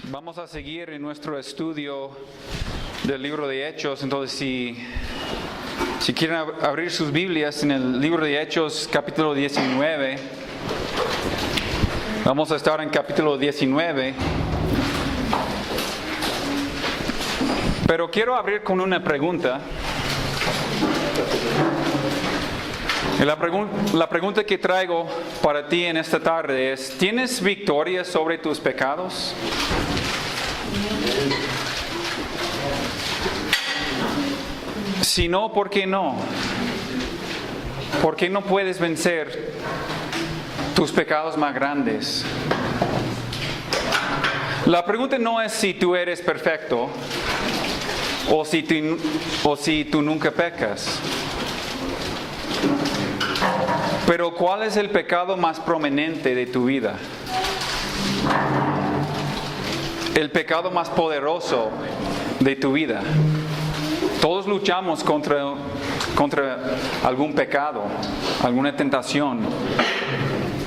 Vamos a seguir en nuestro estudio del libro de Hechos. Entonces, si quieren abrir sus Biblias en el libro de Hechos, capítulo 19, vamos a estar en capítulo 19. Pero quiero abrir con una pregunta. La pregunta que traigo para ti en esta tarde es: ¿tienes victoria sobre tus pecados? Si no, ¿por qué no? ¿Por qué no puedes vencer tus pecados más grandes? La pregunta no es si tú eres perfecto o si tú nunca pecas. Pero ¿cuál es el pecado más prominente de tu vida? El pecado más poderoso de tu vida. Todos luchamos contra algún pecado, alguna tentación.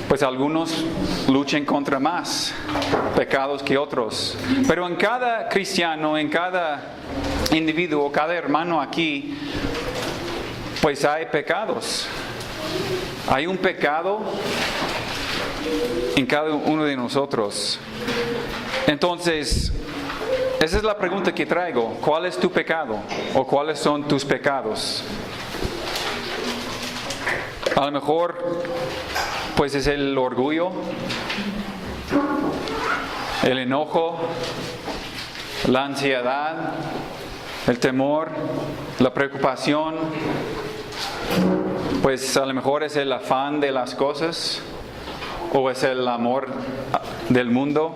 Pues algunos luchan contra más pecados que otros. Pero en cada cristiano, en cada individuo, cada hermano aquí, pues hay pecados. Hay un pecado en cada uno de nosotros. Entonces, esa es la pregunta que traigo. ¿Cuál es tu pecado? ¿O cuáles son tus pecados? A lo mejor, pues es el orgullo, el enojo, la ansiedad, el temor, la preocupación. Pues a lo mejor es el afán de las cosas, o es el amor del mundo.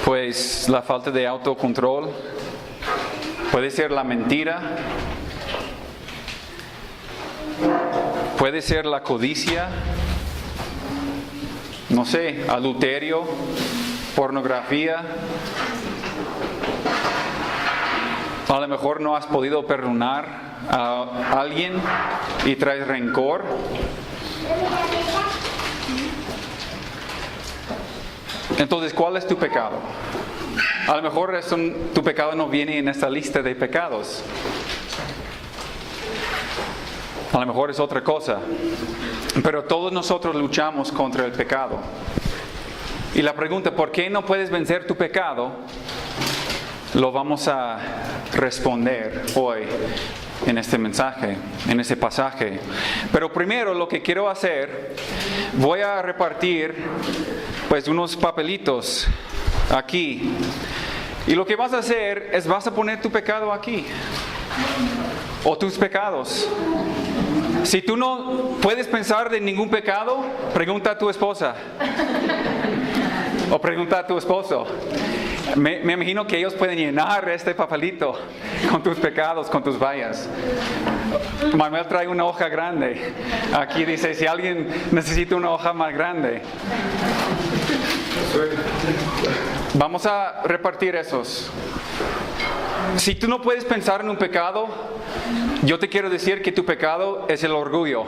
Pues la falta de autocontrol, puede ser la mentira, puede ser la codicia, no sé, adulterio, pornografía. A lo mejor no has podido perdonar a alguien y traes rencor. Entonces, ¿cuál es tu pecado? A lo mejor tu pecado no viene en esta lista de pecados. A lo mejor es otra cosa. Pero todos nosotros luchamos contra el pecado. Y la pregunta, ¿por qué no puedes vencer tu pecado? Lo vamos a responder hoy en este mensaje, en este pasaje. Pero primero lo que quiero hacer, voy a repartir pues unos papelitos aquí. Y lo que vas a hacer es vas a poner tu pecado aquí. O tus pecados. Si tú no puedes pensar de ningún pecado, pregunta a tu esposa. O pregunta a tu esposo. Me imagino que ellos pueden llenar este papelito con tus pecados, con tus vallas. Manuel trae una hoja grande. Aquí dice, si alguien necesita una hoja más grande. Vamos a repartir esos. Si tú no puedes pensar en un pecado, yo te quiero decir que tu pecado es el orgullo.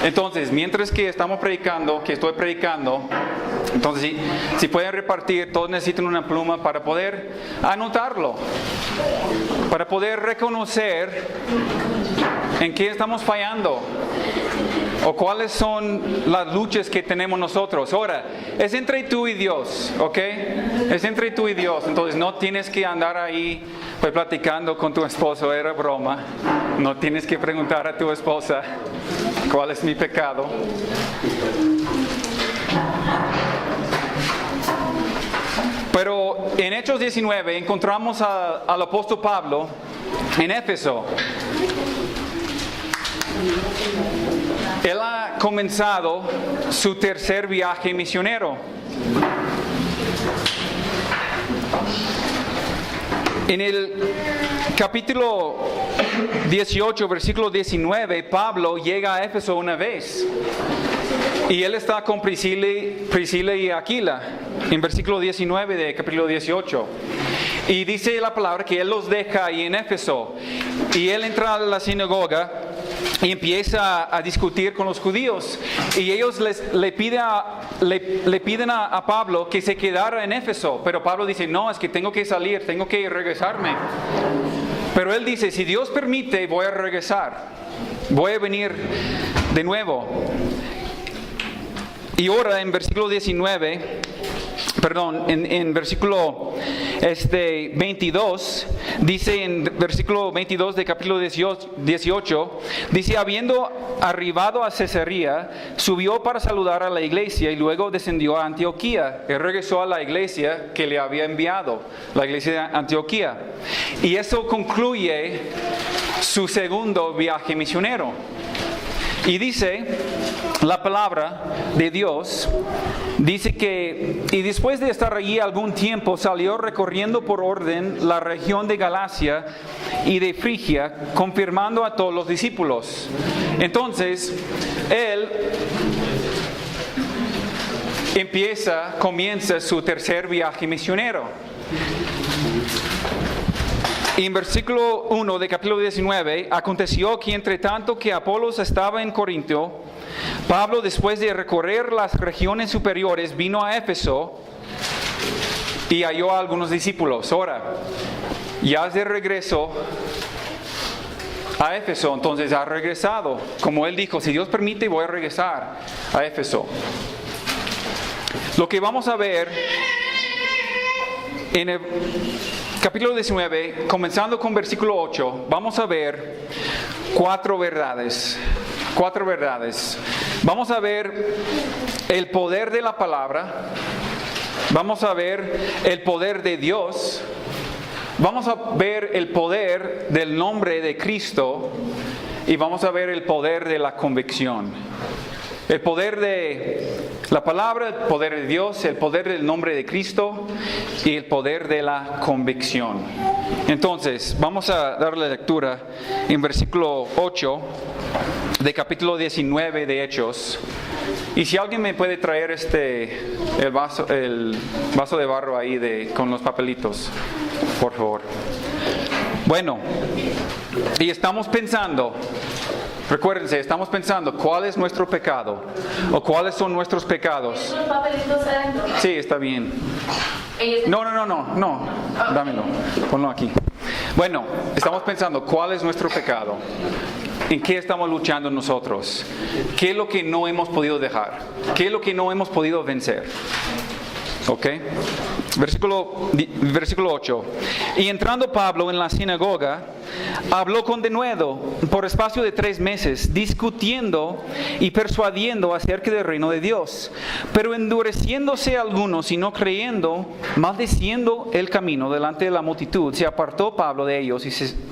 Entonces, mientras que estamos predicando, que estoy predicando, entonces si pueden repartir, todos necesitan una pluma para poder anotarlo, para poder reconocer en qué estamos fallando o cuáles son las luchas que tenemos nosotros. Ahora, es entre tú y Dios, ¿ok? Es entre tú y Dios, entonces no tienes que andar ahí pues platicando con tu esposo, era broma. No tienes que preguntar a tu esposa cuál es mi pecado. Pero en Hechos 19 encontramos al apóstol Pablo en Éfeso. Él ha comenzado su tercer viaje misionero. En el capítulo 18, versículo 19, Pablo llega a Éfeso una vez. Y él está con Priscila y Aquila, en versículo 19 de capítulo 18. Y dice la palabra que él los deja ahí en Éfeso. Y él entra a la sinagoga y empieza a discutir con los judíos. Y ellos le piden a Pablo que se quedara en Éfeso. Pero Pablo dice, no, es que tengo que salir, tengo que regresarme. Pero él dice, si Dios permite, voy a regresar. Voy a venir de nuevo. Y ahora en versículo 19, en versículo 22, dice en versículo 22 de capítulo 18, dice, habiendo arribado a Cesarea, subió para saludar a la iglesia y luego descendió a Antioquía. Él regresó a la iglesia que le había enviado, la iglesia de Antioquía. Y eso concluye su segundo viaje misionero. Y dice la palabra de Dios, dice que, y después de estar allí algún tiempo, salió recorriendo por orden la región de Galacia y de Frigia, confirmando a todos los discípulos. Entonces, él comienza su tercer viaje misionero. Y en versículo 1 de capítulo 19, aconteció que entre tanto que Apolos estaba en Corinto, Pablo, después de recorrer las regiones superiores, vino a Éfeso y halló a algunos discípulos. Ahora, ya es de regreso a Éfeso, entonces ha regresado. Como él dijo, si Dios permite, voy a regresar a Éfeso. Lo que vamos a ver en el capítulo 19, comenzando con versículo 8, vamos a ver cuatro verdades. Vamos a ver el poder de la palabra, vamos a ver el poder de Dios, vamos a ver el poder del nombre de Cristo y vamos a ver el poder de la convicción. El poder de la palabra, el poder de Dios, el poder del nombre de Cristo y el poder de la convicción. Entonces, vamos a darle lectura en versículo 8 de capítulo 19 de Hechos. Y si alguien me puede traer el vaso de barro ahí con los papelitos, por favor. Bueno, y estamos pensando. Recuérdense, estamos pensando, ¿cuál es nuestro pecado? ¿O cuáles son nuestros pecados? ¿Los papelitos adentro? Sí, está bien. No, dámelo, ponlo aquí. Bueno, estamos pensando, ¿cuál es nuestro pecado? ¿En qué estamos luchando nosotros? ¿Qué es lo que no hemos podido dejar? ¿Qué es lo que no hemos podido vencer? ¿Ok? Versículo 8. Y entrando Pablo en la sinagoga, habló con denuedo por espacio de 3 meses, discutiendo y persuadiendo acerca del reino de Dios. Pero endureciéndose algunos y no creyendo, maldiciendo el camino delante de la multitud, se apartó Pablo de ellos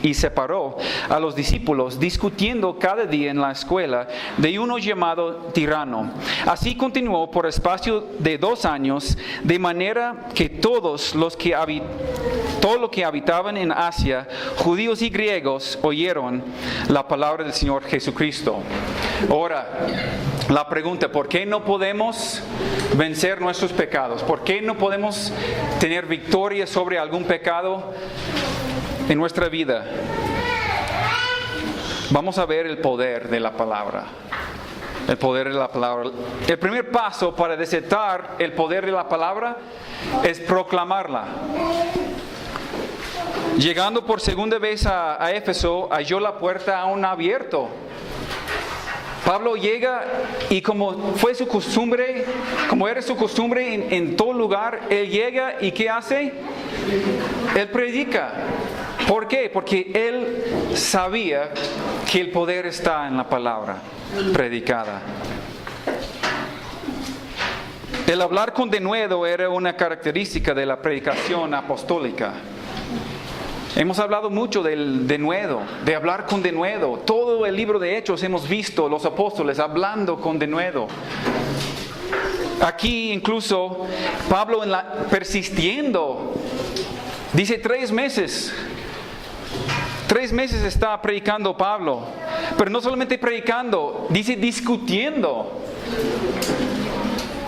y separó a los discípulos, discutiendo cada día en la escuela de uno llamado Tirano. Así continuó por espacio de 2 años, de manera que todos lo que habitaban en Asia, judíos y griegos, oyeron la palabra del Señor Jesucristo. Ahora, la pregunta, ¿por qué no podemos vencer nuestros pecados? ¿Por qué no podemos tener victoria sobre algún pecado en nuestra vida? Vamos a ver el poder de la palabra. El poder de la palabra. El primer paso para desatar el poder de la palabra es proclamarla. Llegando por segunda vez a Éfeso, halló la puerta aún abierta. Pablo llega y como era su costumbre en todo lugar, él llega y ¿qué hace? Él predica. ¿Por qué? Porque él sabía que el poder está en la palabra predicada. El hablar con denuedo era una característica de la predicación apostólica. Hemos hablado mucho del denuedo, de hablar con denuedo. Todo el libro de Hechos hemos visto los apóstoles hablando con denuedo. Aquí incluso Pablo persistiendo, dice 3 meses. 3 meses está predicando Pablo, pero no solamente predicando, dice discutiendo.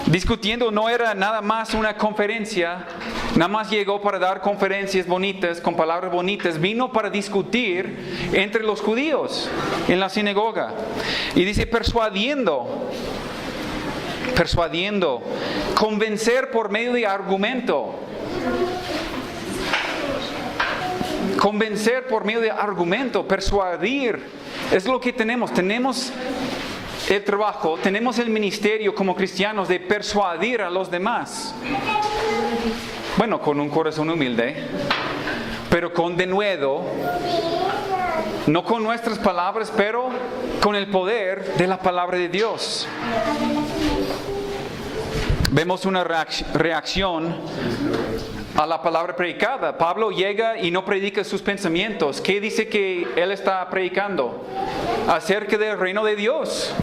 Discutiendo no era nada más una conferencia, Nada más llegó para dar conferencias bonitas, con palabras bonitas. Vino para discutir entre los judíos en la sinagoga. Y dice persuadiendo, convencer por medio de argumento. Convencer por medio de argumento, persuadir. Es lo que tenemos. Tenemos el trabajo, tenemos el ministerio como cristianos de persuadir a los demás. Bueno, con un corazón humilde, pero con denuedo, no con nuestras palabras, pero con el poder de la palabra de Dios. Vemos una reacción a la palabra predicada. Pablo llega y no predica sus pensamientos. ¿Qué dice que él está predicando? Acerca del reino de Dios.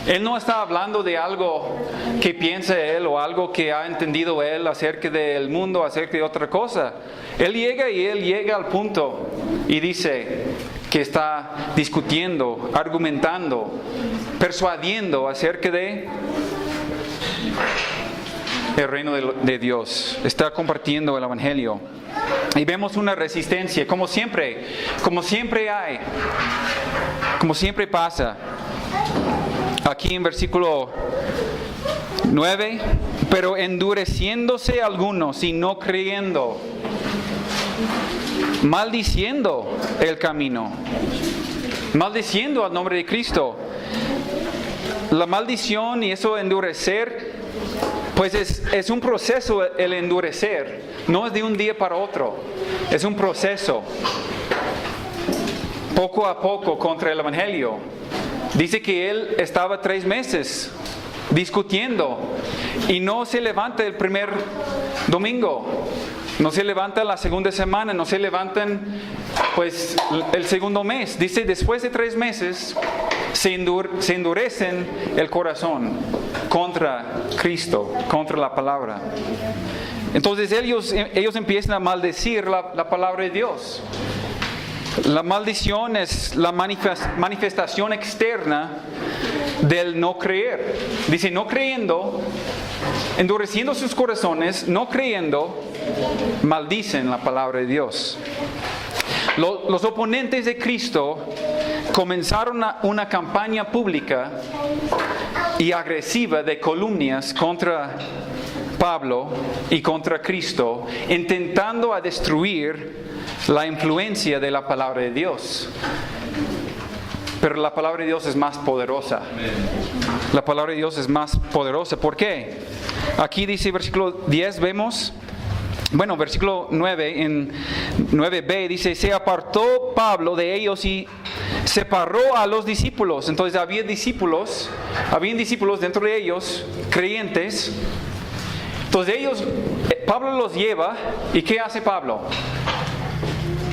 Él no está hablando de algo que piensa él o algo que ha entendido él acerca del mundo, acerca de otra cosa. Él llega al punto y dice que está discutiendo, argumentando, persuadiendo acerca de el reino de Dios. Está compartiendo el evangelio. Y vemos una resistencia, como siempre hay, como siempre pasa. Aquí en versículo 9, pero endureciéndose algunos y no creyendo, maldiciendo el camino, maldiciendo al nombre de Cristo. La maldición y eso endurecer, pues es un proceso el endurecer, no es de un día para otro, es un proceso, poco a poco contra el evangelio. Dice que él estaba 3 meses discutiendo y no se levanta el primer domingo, no se levanta la segunda semana, no se levantan pues el segundo mes. Dice después de 3 meses se endurecen el corazón contra Cristo, contra la palabra. Entonces ellos empiezan a maldecir la palabra de Dios. La maldición es la manifestación externa del no creer. Dice, no creyendo, endureciendo sus corazones, no creyendo, maldicen la palabra de Dios. Los oponentes de Cristo comenzaron una campaña pública y agresiva de calumnias contra Pablo y contra Cristo, intentando a destruir la influencia de la palabra de Dios. Pero la palabra de Dios es más poderosa. La palabra de Dios es más poderosa. ¿Por qué? Aquí dice versículo 10, vemos, bueno, versículo 9, en 9b dice, se apartó Pablo de ellos y separó a los discípulos. Entonces habían discípulos dentro de ellos, creyentes. Entonces Pablo los lleva, ¿y qué hace Pablo?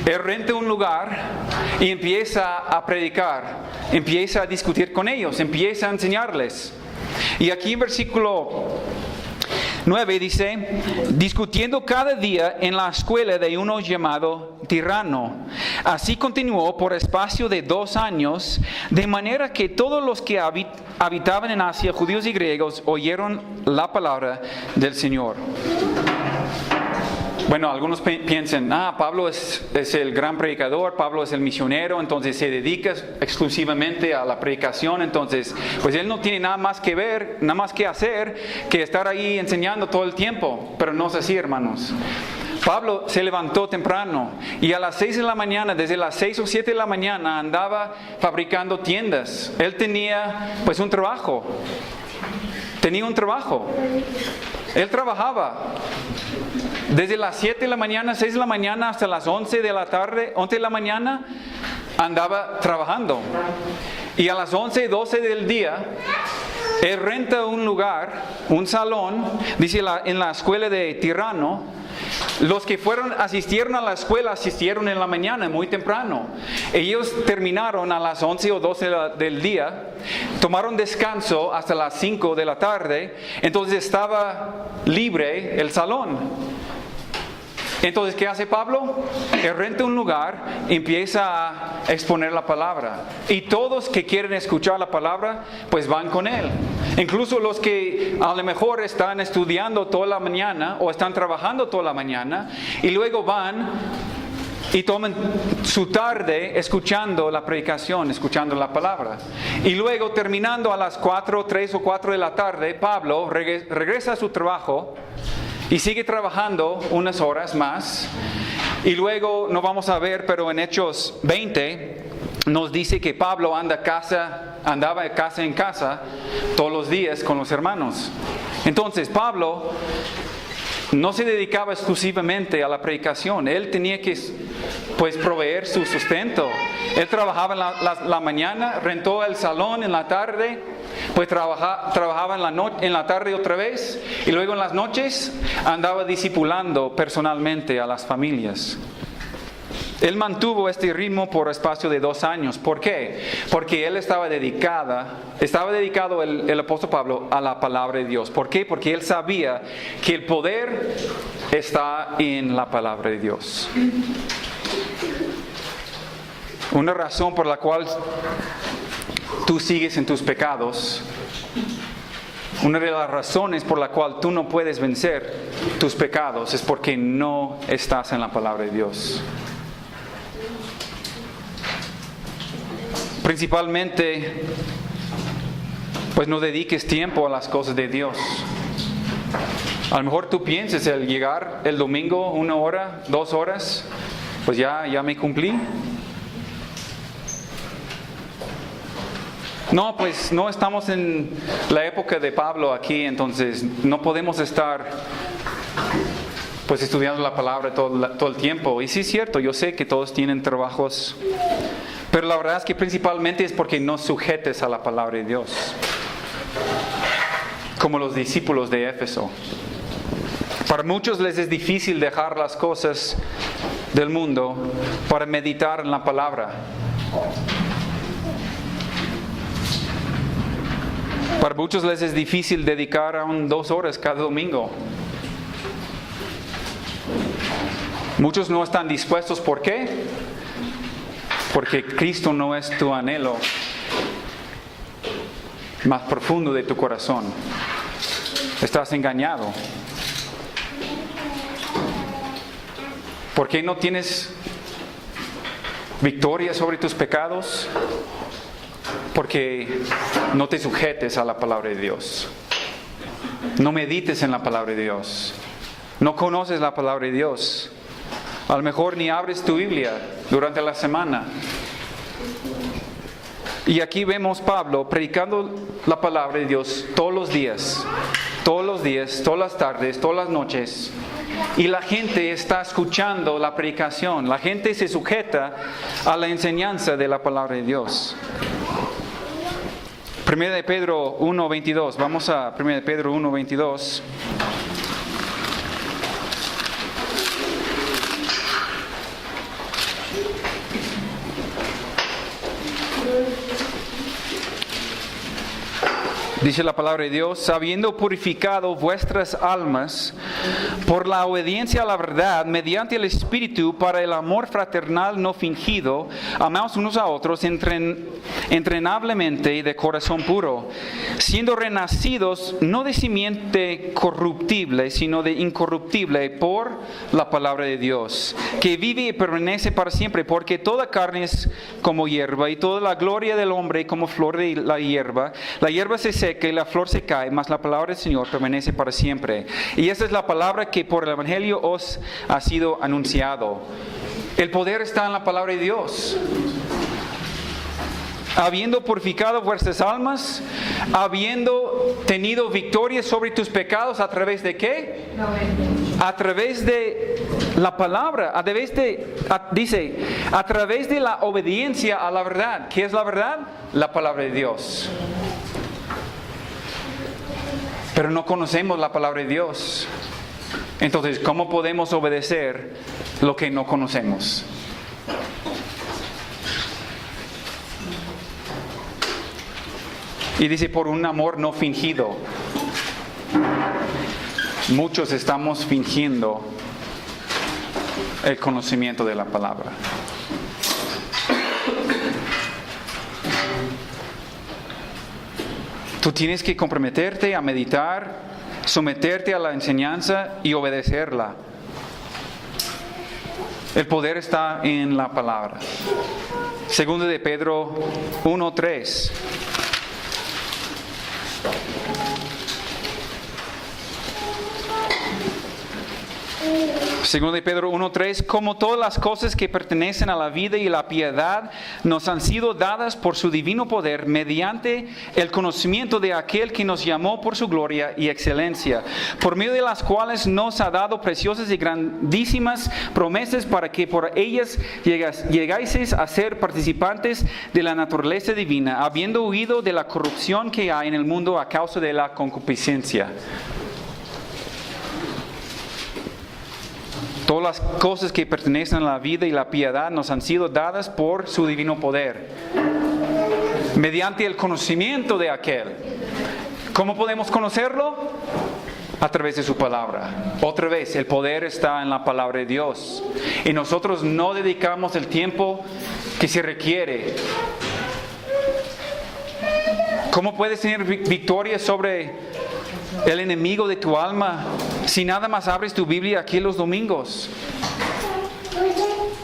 Él renta un lugar y empieza a predicar, empieza a discutir con ellos, empieza a enseñarles. Y aquí en versículo 9 dice, discutiendo cada día en la escuela de uno llamado Tirano. Así continuó por espacio de 2 años, de manera que todos los que habitaban en Asia, judíos y griegos, oyeron la palabra del Señor. Bueno, algunos piensan, Pablo es el gran predicador, Pablo es el misionero, entonces se dedica exclusivamente a la predicación, entonces pues él no tiene nada más que ver, nada más que hacer, que estar ahí enseñando todo el tiempo. Pero no es así, hermanos. Pablo se levantó temprano y a las 6 de la mañana, desde las 6 o 7 de la mañana, andaba fabricando tiendas. Él tenía pues un trabajo. Él trabajaba. Desde las 7 de la mañana, 6 de la mañana hasta las 11 de la tarde, 11 de la mañana, andaba trabajando. Y a las 11, 12 del día, él renta un lugar, un salón, dice en la escuela de Tirano. Los que asistieron a la escuela, asistieron en la mañana, muy temprano. Ellos terminaron a las 11 o 12 del día, tomaron descanso hasta las 5 de la tarde, entonces estaba libre el salón. Entonces, ¿qué hace Pablo? Él renta un lugar, empieza a exponer la palabra. Y todos que quieren escuchar la palabra, pues van con él. Incluso los que a lo mejor están estudiando toda la mañana o están trabajando toda la mañana y luego van y toman su tarde escuchando la predicación, escuchando la palabra. Y luego terminando a las 3 o 4 de la tarde, Pablo regresa a su trabajo y sigue trabajando unas horas más. Y luego no vamos a ver, pero en Hechos 20 nos dice que Pablo andaba de casa en casa todos los días con los hermanos. Entonces Pablo no se dedicaba exclusivamente a la predicación. Él tenía que proveer su sustento. Él trabajaba en la mañana, rentó el salón en la tarde, pues trabajaba en la tarde otra vez, y luego en las noches andaba discipulando personalmente a las familias. Él mantuvo este ritmo por espacio de 2 años. ¿Por qué? Porque él estaba dedicado el apóstol Pablo a la palabra de Dios. ¿Por qué? Porque él sabía que el poder está en la palabra de Dios. Una razón por la cual tú sigues en tus pecados, una de las razones por la cual tú no puedes vencer tus pecados es porque no estás en la palabra de Dios. Principalmente, pues no dediques tiempo a las cosas de Dios. A lo mejor tú pienses el llegar el domingo 1 hora, 2 horas, pues ya me cumplí. No, pues no estamos en la época de Pablo aquí, entonces no podemos estar pues estudiando la palabra todo el tiempo. Y sí es cierto, yo sé que todos tienen trabajos, pero la verdad es que principalmente es porque no sujetes a la palabra de Dios, como los discípulos de Éfeso. Para muchos les es difícil dejar las cosas del mundo para meditar en la palabra. Para muchos les es difícil dedicar aún 2 horas cada domingo. Muchos no están dispuestos. ¿Por qué? Porque Cristo no es tu anhelo más profundo de tu corazón. Estás engañado. ¿Por qué no tienes victoria sobre tus pecados? Porque no te sujetes a la palabra de Dios. No medites en la palabra de Dios. No conoces la palabra de Dios. A lo mejor ni abres tu Biblia durante la semana. Y aquí vemos Pablo predicando la palabra de Dios todos los días, todas las tardes, todas las noches. Y la gente está escuchando la predicación. La gente se sujeta a la enseñanza de la palabra de Dios. 1 de Pedro 1:22. Vamos a 1 de Pedro 1:22. Dice la palabra de Dios: habiendo purificado vuestras almas por la obediencia a la verdad, mediante el Espíritu, para el amor fraternal no fingido, amaos unos a otros entrenablemente y de corazón puro, siendo renacidos no de simiente corruptible, sino de incorruptible, por la palabra de Dios, que vive y permanece para siempre, porque toda carne es como hierba, y toda la gloria del hombre como flor de la hierba. La hierba se seca y la flor se cae, mas la palabra del Señor permanece para siempre. Y esta es la palabra que por el Evangelio os ha sido anunciado. El poder está en la palabra de Dios. Habiendo purificado vuestras almas, habiendo tenido victoria sobre tus pecados, ¿a través de qué? A través de la palabra, a través de la obediencia a la verdad. ¿Qué es la verdad? La palabra de Dios. Pero no conocemos la palabra de Dios. Entonces, ¿cómo podemos obedecer lo que no conocemos? Y dice, por un amor no fingido. Muchos estamos fingiendo el conocimiento de la palabra. Tú tienes que comprometerte a meditar, someterte a la enseñanza y obedecerla. El poder está en la palabra. Segundo de Pedro 1:3. Segundo de Pedro 1:3, como todas las cosas que pertenecen a la vida y la piedad nos han sido dadas por su divino poder mediante el conocimiento de aquel que nos llamó por su gloria y excelencia, por medio de las cuales nos ha dado preciosas y grandísimas promesas para que por ellas llegáis a ser participantes de la naturaleza divina, habiendo huido de la corrupción que hay en el mundo a causa de la concupiscencia. Todas las cosas que pertenecen a la vida y la piedad nos han sido dadas por su divino poder, mediante el conocimiento de aquel. ¿Cómo podemos conocerlo? A través de su palabra. Otra vez, el poder está en la palabra de Dios. Y nosotros no dedicamos el tiempo que se requiere. ¿Cómo puedes tener victoria sobre el enemigo de tu alma si nada más abres tu Biblia aquí los domingos?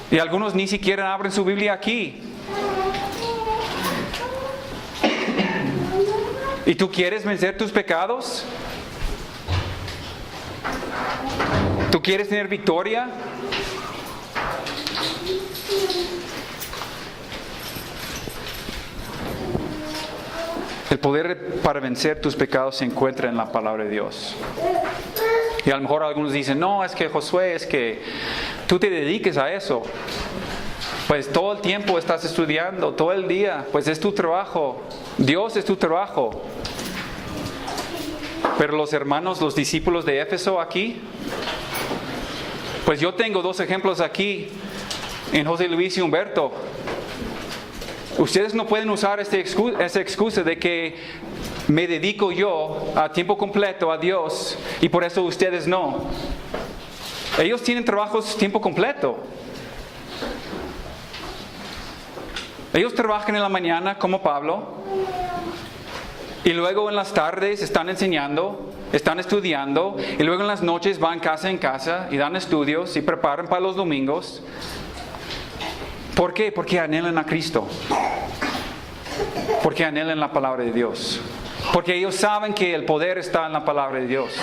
Y algunos ni siquiera abren su Biblia aquí. ¿Y tú quieres vencer tus pecados? ¿Tú quieres tener victoria? El poder para vencer tus pecados se encuentra en la palabra de Dios. Y a lo mejor algunos dicen, no, es que Josué, es que tú te dediques a eso. Pues todo el tiempo estás estudiando, todo el día, pues es tu trabajo. Dios es tu trabajo. Pero los hermanos, los discípulos de Éfeso aquí, pues yo tengo dos ejemplos aquí en José Luis y Humberto. Ustedes no pueden usar esa excusa de que me dedico yo a tiempo completo a Dios y por eso ustedes no. Ellos tienen trabajos tiempo completo. Ellos trabajan en la mañana como Pablo y luego en las tardes están enseñando, están estudiando y luego en las noches van casa en casa y dan estudios y preparan para los domingos. ¿Por qué? Porque anhelan a Cristo. Porque anhelan la palabra de Dios. Porque ellos saben que el poder está en la palabra de Dios.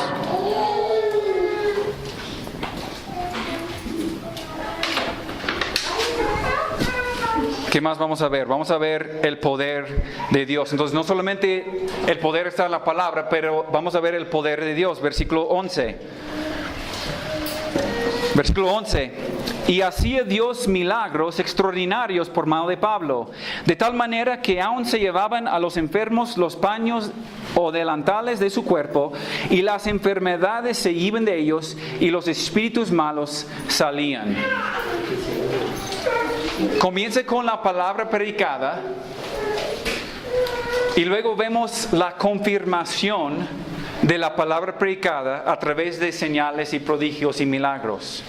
¿Qué más vamos a ver? Vamos a ver el poder de Dios. Entonces, no solamente el poder está en la palabra, pero vamos a ver el poder de Dios. Versículo 11. Versículo 11. Y hacía Dios milagros extraordinarios por mano de Pablo, de tal manera que aún se llevaban a los enfermos los paños o delantales de su cuerpo, y las enfermedades se iban de ellos, y los espíritus malos salían. Comienza con la palabra predicada, y luego vemos la confirmación de la palabra predicada a través de señales y prodigios y milagros,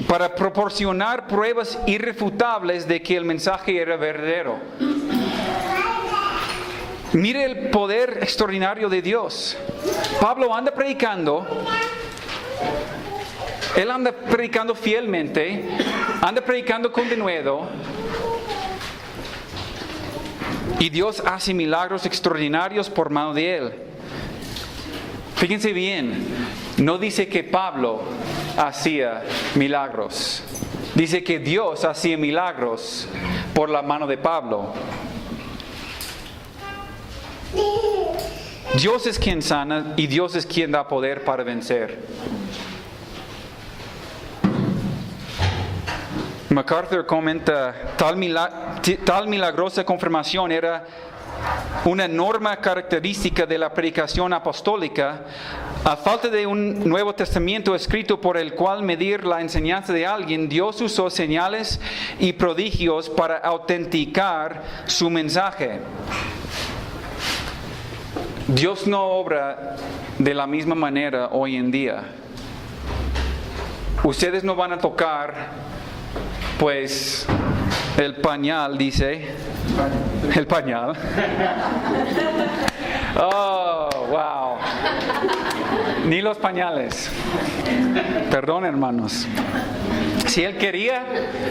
para proporcionar pruebas irrefutables de que el mensaje era verdadero. Mire el poder extraordinario de Dios. Pablo anda predicando. Él anda predicando fielmente. Anda predicando con denuedo. Y Dios hace milagros extraordinarios por mano de él. Fíjense bien. No dice que Pablo hacía milagros. Dice que Dios hacía milagros por la mano de Pablo. Dios es quien sana y Dios es quien da poder para vencer. MacArthur comenta, tal milagrosa confirmación era una norma característica de la predicación apostólica, a falta de un Nuevo Testamento escrito por el cual medir la enseñanza de alguien. Dios usó señales y prodigios para autenticar su mensaje. Dios no obra de la misma manera hoy en día. ustedes no van a tocar, pues, el pañal, dice. El pañal. Oh, wow. Ni los pañales. Perdón, hermanos. Si Él quería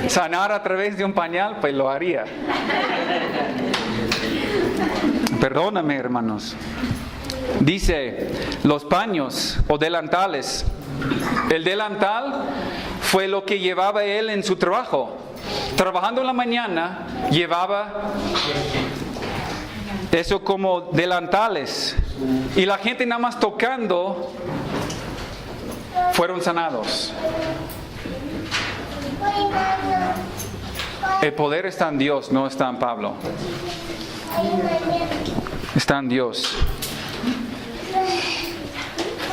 sanar a través de un pañal, pues lo haría. Perdóname, hermanos. Dice, los paños o delantales. El delantal fue lo que llevaba él en su trabajo. Trabajando en la mañana, llevaba eso como delantales. Y la gente nada más tocando, fueron sanados. El poder está en Dios, no está en Pablo. Está en Dios.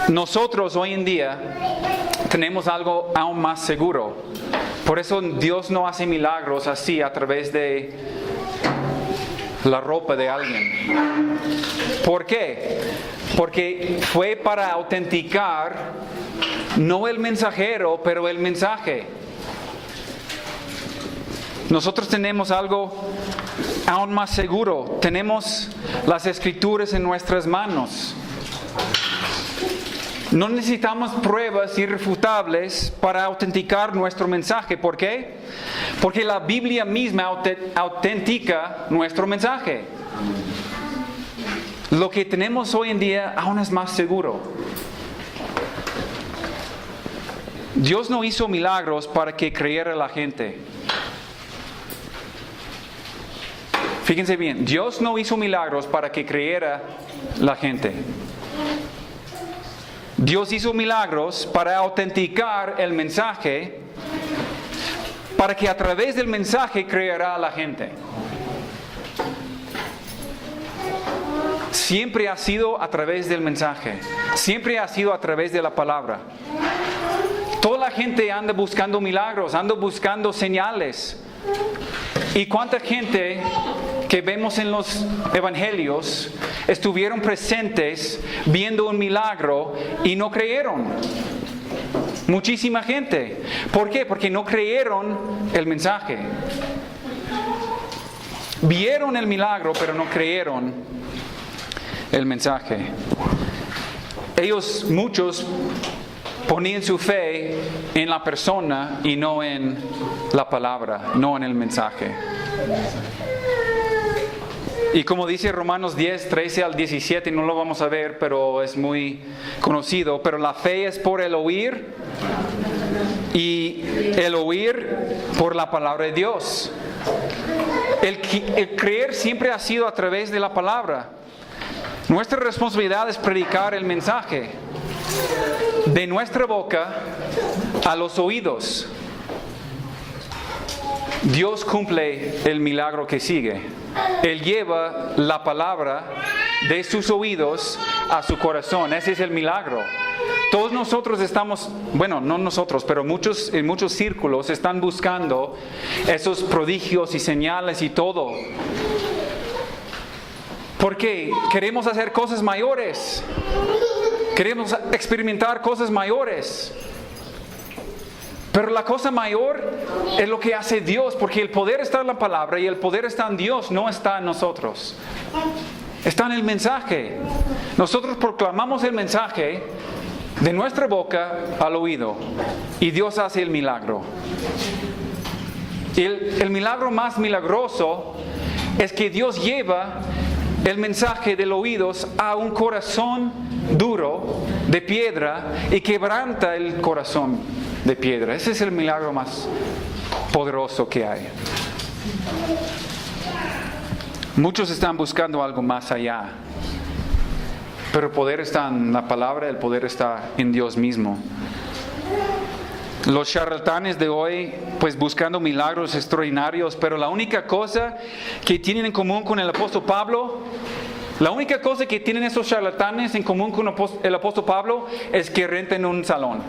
Nosotros hoy en día tenemos algo aún más seguro. Por eso Dios no hace milagros así a través de la ropa de alguien. ¿Por qué? Porque fue para autenticar no el mensajero, pero el mensaje. Nosotros tenemos algo aún más seguro. Tenemos las Escrituras en nuestras manos. No necesitamos pruebas irrefutables para autenticar nuestro mensaje. ¿Por qué? Porque la Biblia misma autentica nuestro mensaje. Lo que tenemos hoy en día aún es más seguro. Dios no hizo milagros para que creyera la gente. Fíjense bien, Dios no hizo milagros para que creyera la gente. Dios hizo milagros para autenticar el mensaje, para que a través del mensaje creerá la gente. Siempre ha sido a través del mensaje, siempre ha sido a través de la palabra. Toda la gente anda buscando milagros, anda buscando señales. ¿Y cuánta gente que vemos en los evangelios estuvieron presentes viendo un milagro y no creyeron? Muchísima gente. ¿Por qué? Porque no creyeron el mensaje. Vieron el milagro, pero no creyeron el mensaje. Muchos ponían su fe en la persona y no en la palabra, no en el mensaje. Y como dice Romanos 10, 13 al 17, no lo vamos a ver, pero es muy conocido. Pero la fe es por el oír y el oír por la palabra de Dios. El creer siempre ha sido a través de la palabra. Nuestra responsabilidad es predicar el mensaje de nuestra boca a los oídos. Dios cumple el milagro que sigue. Él lleva la palabra de sus oídos a su corazón. Ese es el milagro. Todos nosotros estamos, bueno, no nosotros, pero en muchos círculos están buscando esos prodigios y señales y todo. Porque queremos hacer cosas mayores. Queremos experimentar cosas mayores. Pero la cosa mayor es lo que hace Dios, porque el poder está en la palabra y el poder está en Dios, no está en nosotros. Está en el mensaje. Nosotros proclamamos el mensaje de nuestra boca al oído y Dios hace el milagro. Y el milagro más milagroso es que Dios lleva el mensaje del oído a un corazón duro de piedra y quebranta el corazón de piedra. Ese es el milagro más poderoso que hay. Muchos están buscando algo más allá, pero el poder está en la palabra, el poder está en Dios mismo. Los charlatanes de hoy, pues buscando milagros extraordinarios, pero la única cosa que tienen en común con el apóstol Pablo, la única cosa que tienen esos charlatanes en común con el apóstol Pablo es que rentan un salón.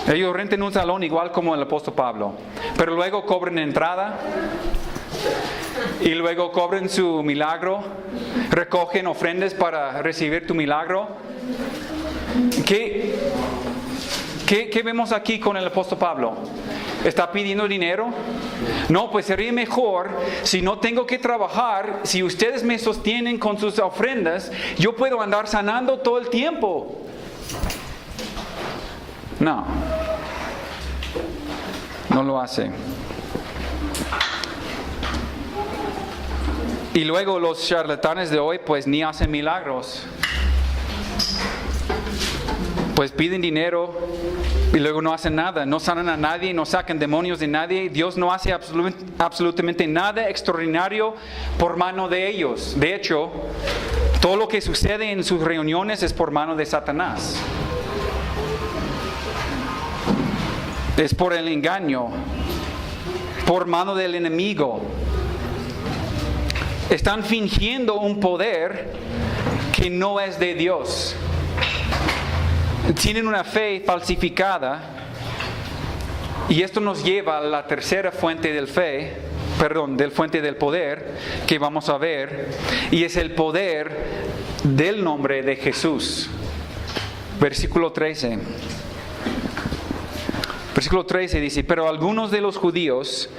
Ellos rentan un salón igual como el apóstol Pablo, pero luego cobran entrada y luego cobran su milagro, recogen ofrendas para recibir tu milagro. ¿Qué vemos aquí con el apóstol Pablo? ¿Está pidiendo dinero? No, pues sería mejor si no tengo que trabajar, si ustedes me sostienen con sus ofrendas, yo puedo andar sanando todo el tiempo. No lo hace. Y luego los charlatanes de hoy pues ni hacen milagros. Pues piden dinero y luego no hacen nada, no sanan a nadie, no sacan demonios de nadie. Dios no hace absolutamente nada extraordinario por mano de ellos. De hecho, todo lo que sucede en sus reuniones es por mano de Satanás. Es por el engaño, por mano del enemigo. Están fingiendo un poder que no es de Dios. Tienen una fe falsificada, y esto nos lleva a la tercera fuente del fuente del poder que vamos a ver, y es el poder del nombre de Jesús. Versículo 13. Versículo 13 dice: pero algunos de los judíos,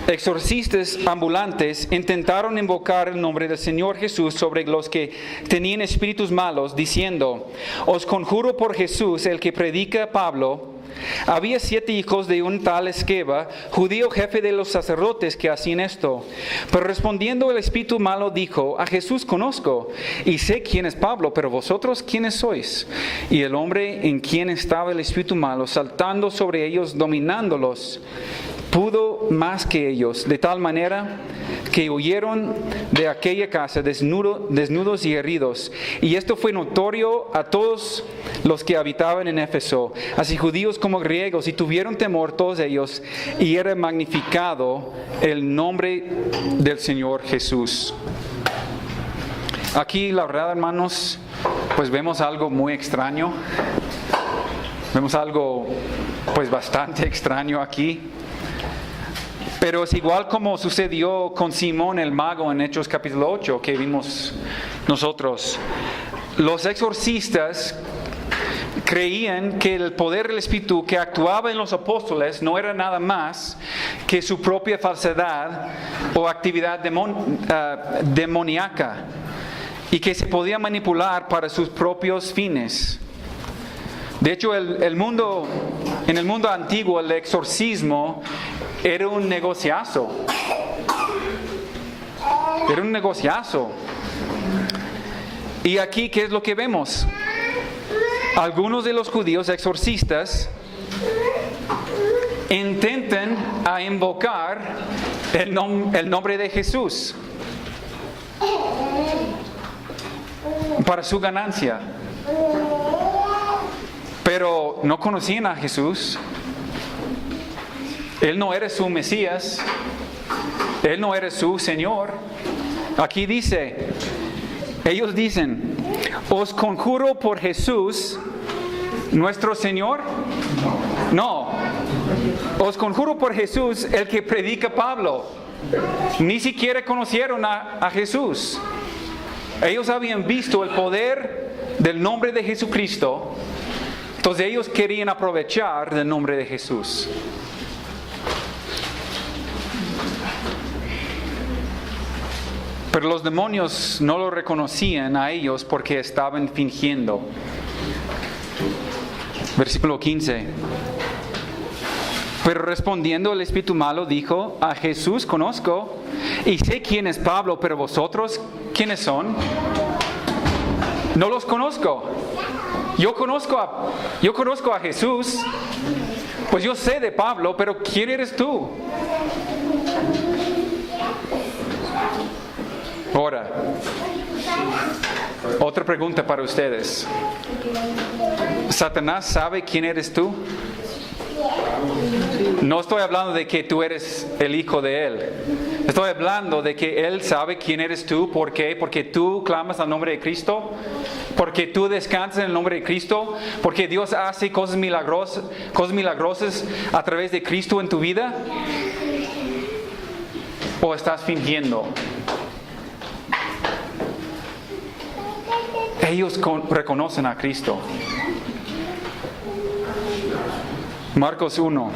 exorcistas ambulantes, intentaron invocar el nombre del Señor Jesús sobre los que tenían espíritus malos, diciendo: os conjuro por Jesús, el que predica Pablo. Había 7 hijos de un tal Esqueva, judío jefe de los sacerdotes, que hacían esto. Pero respondiendo el espíritu malo dijo: a Jesús conozco y sé quién es Pablo, pero vosotros ¿quiénes sois? Y el hombre en quien estaba el espíritu malo, saltando sobre ellos, dominándolos, pudo más que ellos, de tal manera que huyeron de aquella casa desnudos y heridos. Y esto fue notorio a todos los que habitaban en Éfeso, así judíos como griegos, y tuvieron temor todos ellos, y era magnificado el nombre del Señor Jesús. Aquí, la verdad, hermanos, pues vemos algo muy extraño. Vemos algo pues bastante extraño aquí. Pero es igual como sucedió con Simón el mago en Hechos capítulo 8 que vimos nosotros. Los exorcistas creían que el poder del Espíritu que actuaba en los apóstoles no era nada más que su propia falsedad o actividad demoníaca, y que se podía manipular para sus propios fines. De hecho, en el mundo antiguo, el exorcismo era un negociazo. Era un negociazo. Y aquí, ¿qué es lo que vemos? Algunos de los judíos exorcistas intentan invocar el nombre de Jesús para su ganancia. Pero no conocían a Jesús. Él no era su Mesías. Él no era su Señor. Aquí dice, ellos dicen: os conjuro por Jesús, nuestro Señor. No, os conjuro por Jesús, el que predica Pablo. Ni siquiera conocieron a Jesús. Ellos habían visto el poder del nombre de Jesucristo. Entonces ellos querían aprovechar del nombre de Jesús. Pero los demonios no lo reconocían a ellos porque estaban fingiendo. Versículo 15. Pero respondiendo el espíritu malo dijo: a Jesús conozco y sé quién es Pablo, pero vosotros ¿quiénes son? No los conozco. Yo conozco a Jesús, pues yo sé de Pablo, pero ¿quién eres tú? Ahora, otra pregunta para ustedes. ¿Satanás sabe quién eres tú? No estoy hablando de que tú eres el hijo de él. Estoy hablando de que él sabe quién eres tú. ¿Por qué? Porque tú clamas al nombre de Cristo. Porque tú descansas en el nombre de Cristo. Porque Dios hace cosas milagrosas a través de Cristo en tu vida. o estás fingiendo? Ellos reconocen a Cristo. Marcos 1,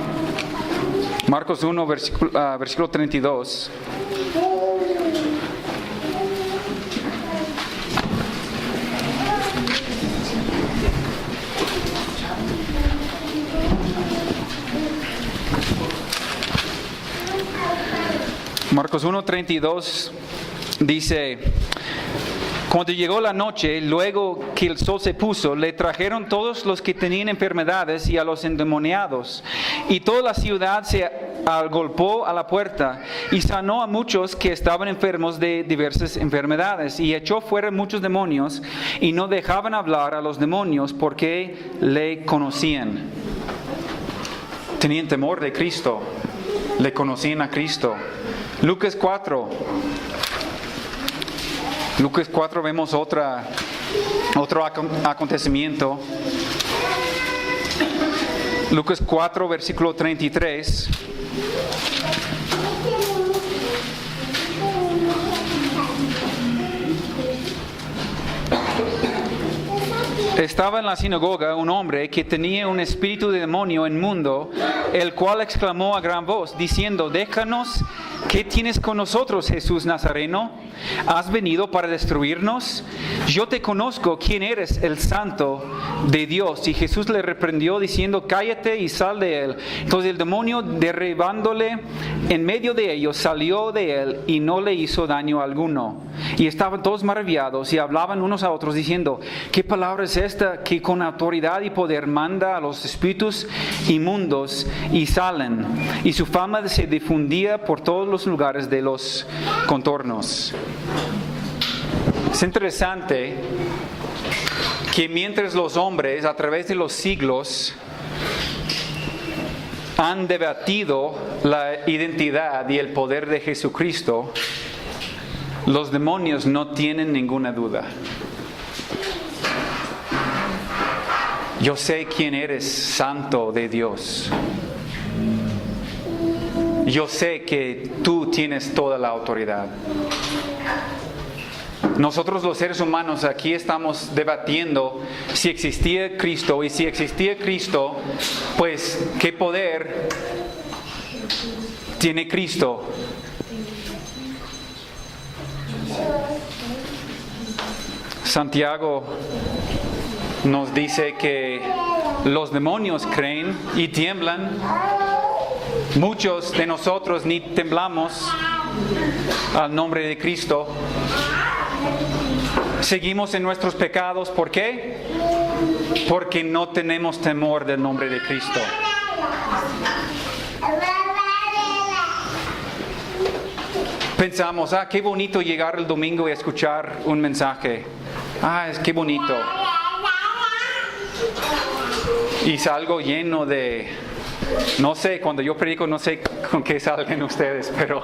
versículo 32. Marcos 1:32 dice: cuando llegó la noche, luego que el sol se puso, le trajeron todos los que tenían enfermedades y a los endemoniados. Y toda la ciudad se agolpó a la puerta y sanó a muchos que estaban enfermos de diversas enfermedades. Y echó fuera muchos demonios y no dejaban hablar a los demonios porque le conocían. Tenían temor de Cristo, le conocían a Cristo. Lucas 4 vemos otro acontecimiento. Lucas 4, versículo 33. Estaba en la sinagoga un hombre que tenía un espíritu de demonio inmundo, el cual exclamó a gran voz, diciendo: déjanos, ¿qué tienes con nosotros, Jesús Nazareno? ¿Has venido para destruirnos? Yo te conozco, quién eres, el Santo de Dios. Y Jesús le reprendió diciendo: cállate y sal de él. Entonces el demonio, derribándole en medio de ellos, salió de él y no le hizo daño alguno. Y estaban todos maravillados y hablaban unos a otros diciendo: ¿qué palabra es esta que con autoridad y poder manda a los espíritus inmundos y salen? Y su fama se difundía por todos los lugares de los contornos. Es interesante que mientras los hombres a través de los siglos han debatido la identidad y el poder de Jesucristo, los demonios no tienen ninguna duda. Yo sé quién eres, Santo de Dios. Yo sé que tú tienes toda la autoridad. Nosotros los seres humanos aquí estamos debatiendo si existía Cristo, y si existía Cristo, pues ¿qué poder tiene Cristo? Santiago nos dice que los demonios creen y tiemblan. Muchos de nosotros ni temblamos al nombre de Cristo. Seguimos en nuestros pecados. ¿Por qué? Porque no tenemos temor del nombre de Cristo. Pensamos: qué bonito llegar el domingo y escuchar un mensaje. Es qué bonito. Y salgo lleno de... No sé, cuando yo predico no sé con qué salgan ustedes, pero...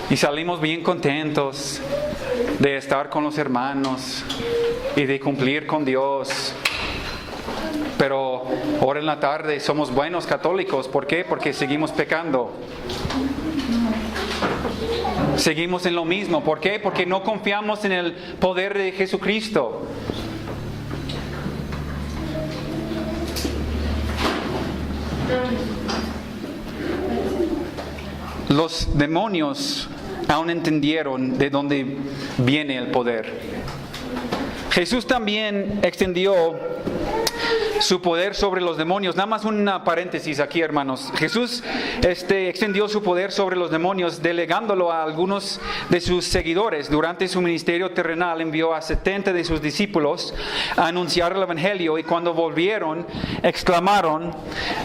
Y salimos bien contentos de estar con los hermanos y de cumplir con Dios. Pero ahora en la tarde somos buenos católicos. ¿Por qué? Porque seguimos pecando. Seguimos en lo mismo. ¿Por qué? Porque no confiamos en el poder de Jesucristo. Los demonios aún entendieron de dónde viene el poder. Jesús también extendió su poder sobre los demonios. Nada más una paréntesis aquí, hermanos. Jesús extendió su poder sobre los demonios, delegándolo a algunos de sus seguidores. Durante su ministerio terrenal envió a 70 de sus discípulos a anunciar el evangelio, y cuando volvieron exclamaron: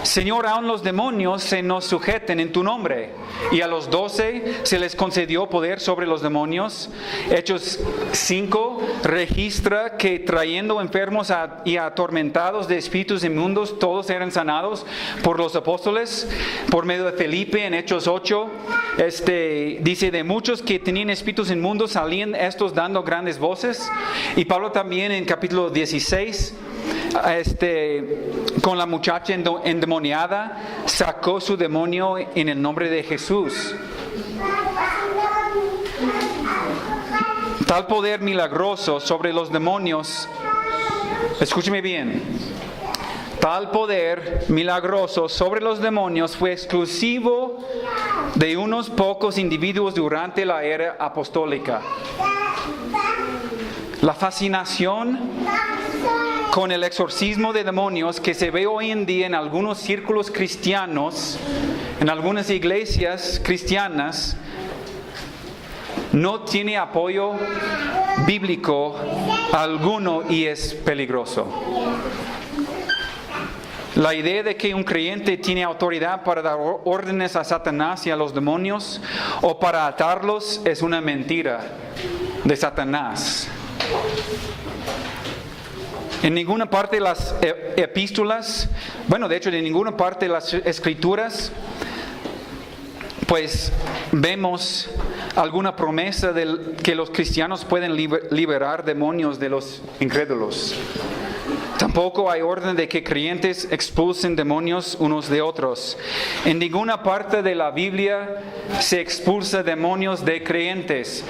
Señor, aún los demonios se nos sujeten en tu nombre. Y a los 12 se les concedió poder sobre los demonios. Hechos 5 registra que trayendo enfermos y atormentados de espíritus inmundos, todos eran sanados por los apóstoles. Por medio de Felipe, en Hechos 8, dice: de muchos que tenían espíritus inmundos salían estos dando grandes voces. Y Pablo también en capítulo 16 con la muchacha endemoniada, sacó su demonio en el nombre de Jesús. Tal poder milagroso sobre los demonios, escúcheme bien, tal poder milagroso sobre los demonios fue exclusivo de unos pocos individuos durante la era apostólica. La fascinación con el exorcismo de demonios que se ve hoy en día en algunos círculos cristianos, en algunas iglesias cristianas, no tiene apoyo bíblico alguno y es peligroso. La idea de que un creyente tiene autoridad para dar órdenes a Satanás y a los demonios o para atarlos es una mentira de Satanás. En ninguna parte de las epístolas, de hecho en ninguna parte de las escrituras, pues vemos alguna promesa de que los cristianos pueden liberar demonios de los incrédulos. Tampoco hay orden de que creyentes expulsen demonios unos de otros. En ninguna parte de la Biblia se expulsa demonios de creyentes.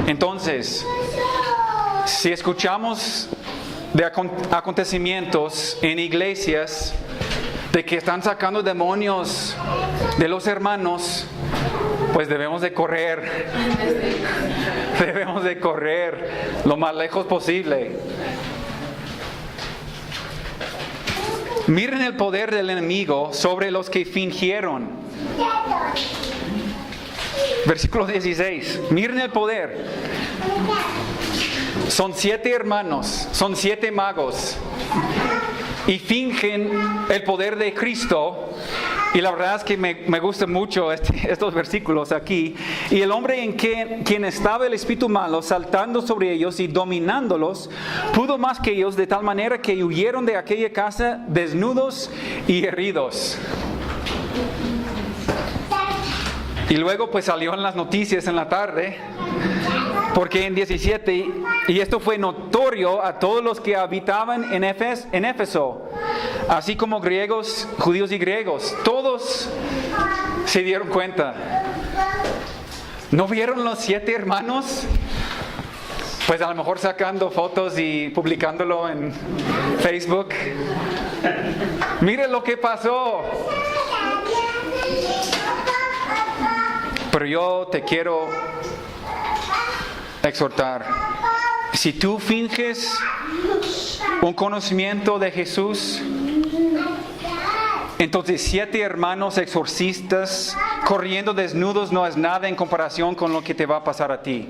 Entonces, si escuchamos de acontecimientos en iglesias de que están sacando demonios de los hermanos, pues debemos de correr. Debemos de correr lo más lejos posible. Miren el poder del enemigo sobre los que fingieron. Versículo 16. Miren el poder. Son 7 hermanos, son 7 magos. Y fingen el poder de Cristo. Y la verdad es que me gustan mucho estos versículos aquí. Y el hombre en quien estaba el espíritu malo, saltando sobre ellos y dominándolos, pudo más que ellos, de tal manera que huyeron de aquella casa desnudos y heridos. Y luego pues salió en las noticias en la tarde, porque en 17, y esto fue notorio a todos los que habitaban en Éfeso, así como griegos, judíos y griegos, todos se dieron cuenta. ¿No vieron los 7 hermanos? Pues a lo mejor sacando fotos y publicándolo en Facebook. Miren lo que pasó. Pero yo te quiero exhortar. Si tú finges un conocimiento de Jesús, entonces 7 hermanos exorcistas corriendo desnudos no es nada en comparación con lo que te va a pasar a ti.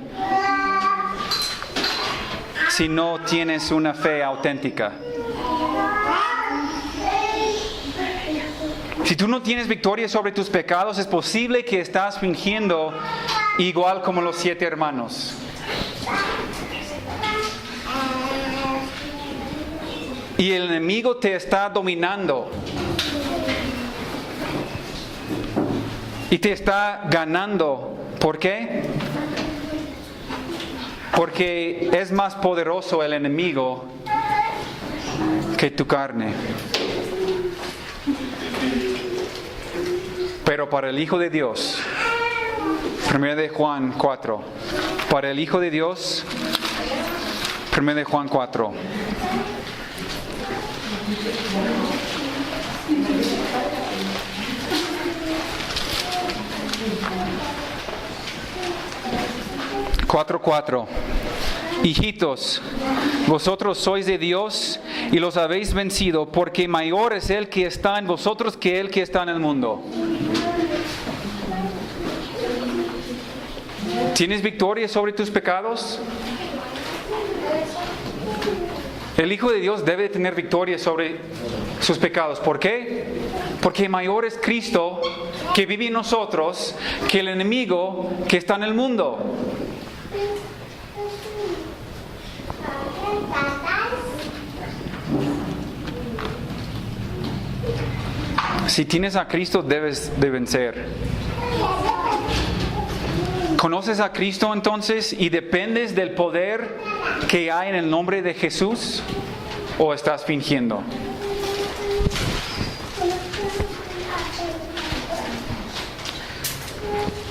Si no tienes una fe auténtica. Si tú no tienes victoria sobre tus pecados, es posible que estás fingiendo igual como los 7 hermanos. Y el enemigo te está dominando. Y te está ganando. ¿Por qué? Porque es más poderoso el enemigo que tu carne. Pero para el Hijo de Dios, 1 de Juan 4, para el Hijo de Dios, 1 de Juan 4. (4:4) Hijitos, vosotros sois de Dios y los habéis vencido, porque mayor es el que está en vosotros que el que está en el mundo. ¿Tienes victoria sobre tus pecados? El Hijo de Dios debe tener victoria sobre sus pecados. ¿Por qué? Porque mayor es Cristo que vive en nosotros que el enemigo que está en el mundo. Si tienes a Cristo, debes de vencer. ¿Conoces a Cristo entonces y dependes del poder que hay en el nombre de Jesús? ¿O estás fingiendo?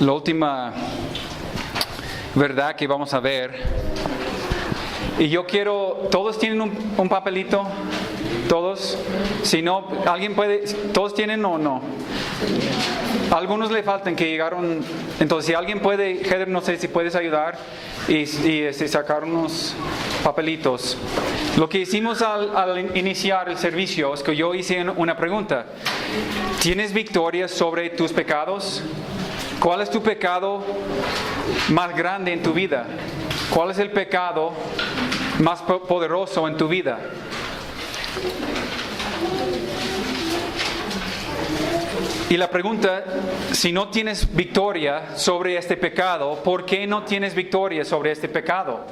La última verdad que vamos a ver, y yo quiero, todos tienen un papelito, todos, si no, alguien puede, todos tienen o no, algunos le faltan que llegaron, entonces si alguien puede, Heather, no sé si puedes ayudar y sacar unos papelitos. Lo que hicimos al iniciar el servicio es que yo hice una pregunta: ¿tienes victoria sobre tus pecados? ¿Cuál es tu pecado más grande en tu vida? ¿Cuál es el pecado más poderoso en tu vida? Y la pregunta, si no tienes victoria sobre este pecado, ¿por qué no tienes victoria sobre este pecado?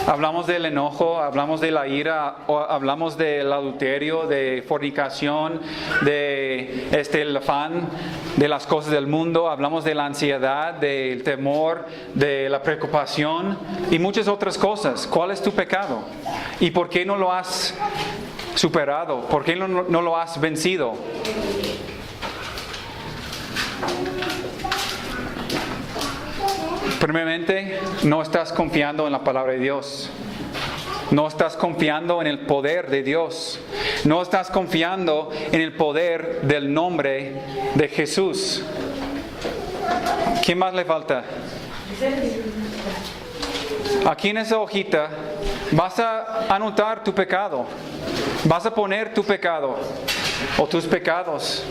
Hablamos del enojo, hablamos de la ira, hablamos del adulterio, de fornicación, de el afán de las cosas del mundo, hablamos de la ansiedad, del temor, de la preocupación y muchas otras cosas. ¿Cuál es tu pecado? ¿Y por qué no lo has superado? ¿Por qué no lo has vencido? Primeramente, no estás confiando en la palabra de Dios. No estás confiando en el poder de Dios. No estás confiando en el poder del nombre de Jesús. ¿Qué más le falta? Aquí en esa hojita vas a anotar tu pecado. Vas a poner tu pecado o tus pecados.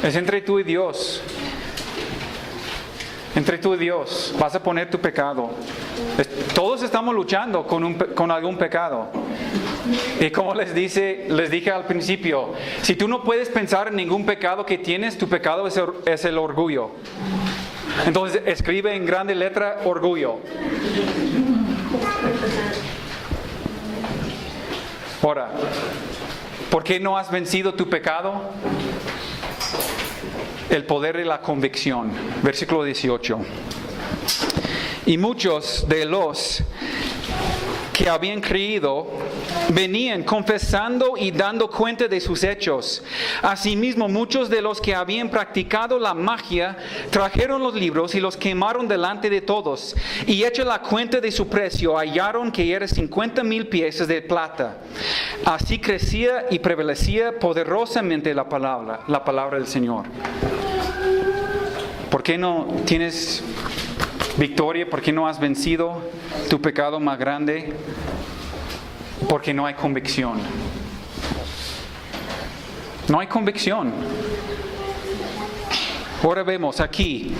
Es entre tú y Dios. Entre tú y Dios vas a poner tu pecado. Todos estamos luchando con algún pecado. Y como les dije al principio, si tú no puedes pensar en ningún pecado que tienes, tu pecado es el orgullo. Entonces escribe en grande letra orgullo. Ahora, ¿por qué no has vencido tu pecado? El poder de la convicción. Versículo 18. Y muchos de los que habían creído venían confesando y dando cuenta de sus hechos. Asimismo, muchos de los que habían practicado la magia trajeron los libros y los quemaron delante de todos. Y hecha la cuenta de su precio, hallaron que era 50,000 piezas de plata. Así crecía y prevalecía poderosamente la palabra del Señor. ¿Por qué no tienes victoria? ¿Por qué no has vencido tu pecado más grande? Porque no hay convicción. No hay convicción. Ahora vemos aquí,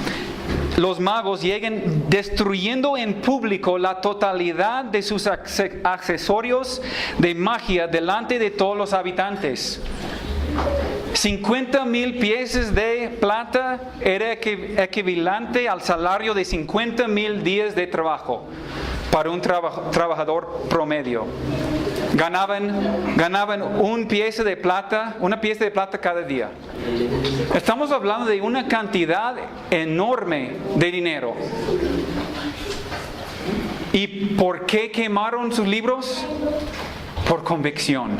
los magos llegan destruyendo en público la totalidad de sus accesorios de magia delante de todos los habitantes. 50,000 piezas de plata era equivalente al salario de 50,000 días de trabajo para un trabajador promedio. Ganaban una pieza de plata cada día. Estamos hablando de una cantidad enorme de dinero. ¿Y por qué quemaron sus libros? Por convicción.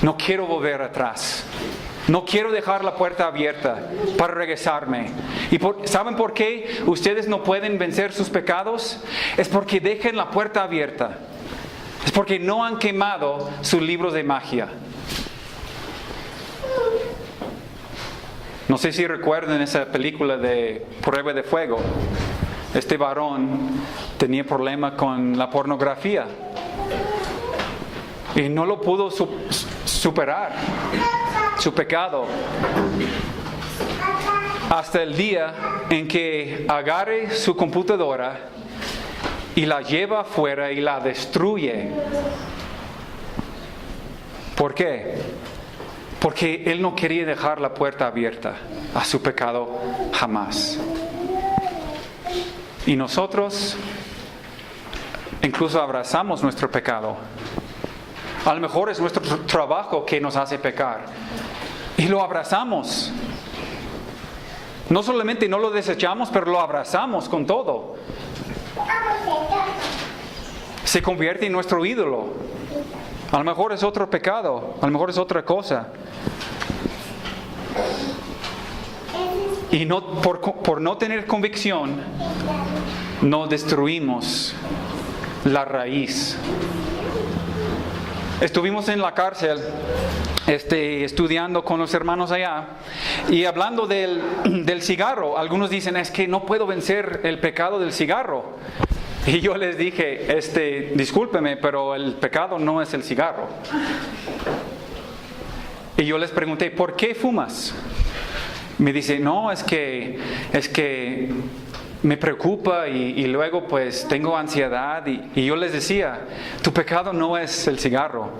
No quiero volver atrás. No quiero dejar la puerta abierta para regresarme. ¿Y saben por qué ustedes no pueden vencer sus pecados? Es porque dejan la puerta abierta. Es porque no han quemado sus libros de magia. No sé si recuerdan esa película de Prueba de Fuego. Este varón tenía problema con la pornografía y no lo pudo superar su pecado hasta el día en que agarre su computadora y la lleva afuera y la destruye. ¿Por qué? Porque él no quería dejar la puerta abierta a su pecado jamás. Y nosotros incluso abrazamos nuestro pecado. A lo mejor es nuestro trabajo que nos hace pecar. Y lo abrazamos. No solamente no lo desechamos, pero lo abrazamos con todo. Se convierte en nuestro ídolo. A lo mejor es otro pecado, a lo mejor es otra cosa. Y por no tener convicción, no destruimos la raíz. Estuvimos en la cárcel estudiando con los hermanos allá y hablando del cigarro. Algunos dicen, es que no puedo vencer el pecado del cigarro. Y yo les dije, discúlpeme, pero el pecado no es el cigarro. Y yo les pregunté, ¿por qué fumas? Me dice, no, es que me preocupa y luego pues tengo ansiedad. Y yo les decía, tu pecado no es el cigarro.